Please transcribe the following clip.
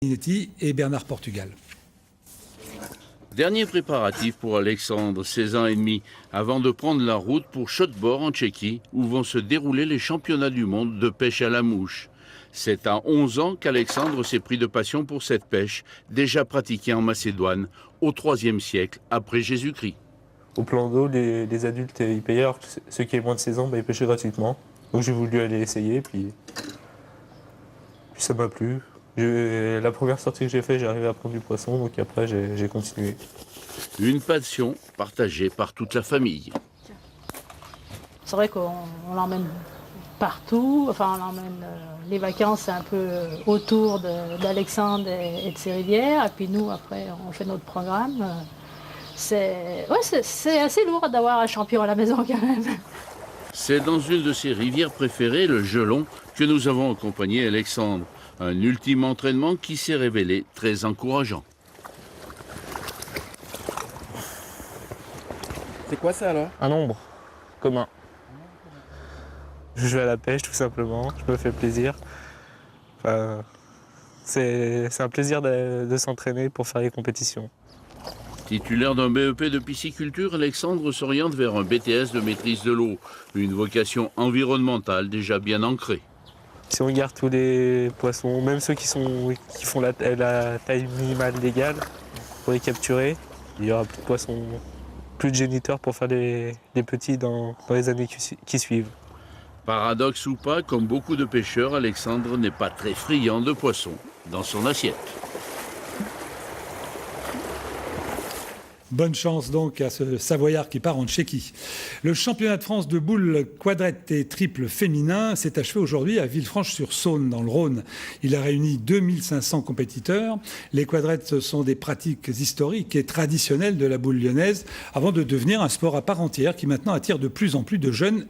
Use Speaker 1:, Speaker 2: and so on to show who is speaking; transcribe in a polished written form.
Speaker 1: Minetti et Bernard Portugal.
Speaker 2: Dernier préparatif pour Alexandre, 16 ans et demi, avant de prendre la route pour Chotbor en Tchéquie, où vont se dérouler les championnats du monde de pêche à la mouche. C'est à 11 ans qu'Alexandre s'est pris de passion pour cette pêche, déjà pratiquée en Macédoine, au IIIe siècle après Jésus-Christ.
Speaker 3: Au plan d'eau, les adultes ils payaient, alors que ceux qui avaient moins de 16 ans, ils pêchaient gratuitement. Donc j'ai voulu aller essayer, puis ça m'a plu. La première sortie que j'ai faite, j'ai arrivé à prendre du poisson, donc après j'ai continué.
Speaker 2: Une passion partagée par toute la famille.
Speaker 4: C'est vrai qu'on l'emmène partout, enfin on l'emmène, les vacances c'est un peu autour d'Alexandre et de ses rivières, et puis nous après on fait notre programme. C'est assez lourd d'avoir un champion à la maison quand même.
Speaker 2: C'est dans une de ses rivières préférées, le Gelon, que nous avons accompagné Alexandre. Un ultime entraînement qui s'est révélé très encourageant.
Speaker 5: C'est quoi ça alors?
Speaker 3: Un nombre commun. Je vais à la pêche tout simplement, je me fais plaisir. Enfin, c'est un plaisir de s'entraîner pour faire les compétitions.
Speaker 2: Titulaire d'un BEP de pisciculture, Alexandre s'oriente vers un BTS de maîtrise de l'eau, une vocation environnementale déjà bien ancrée.
Speaker 3: Si on regarde tous les poissons, même ceux qui font la taille minimale légale, pour les capturer, il y aura plus de poissons, plus de géniteurs pour faire les petits dans les années qui suivent.
Speaker 2: Paradoxe ou pas, comme beaucoup de pêcheurs, Alexandre n'est pas très friand de poissons dans son assiette.
Speaker 1: Bonne chance donc à ce Savoyard qui part en Tchéquie. Le championnat de France de boules quadrette et triple féminin s'est achevé aujourd'hui à Villefranche-sur-Saône dans le Rhône. Il a réuni 2500 compétiteurs. Les quadrettes sont des pratiques historiques et traditionnelles de la boule lyonnaise avant de devenir un sport à part entière qui maintenant attire de plus en plus de jeunes.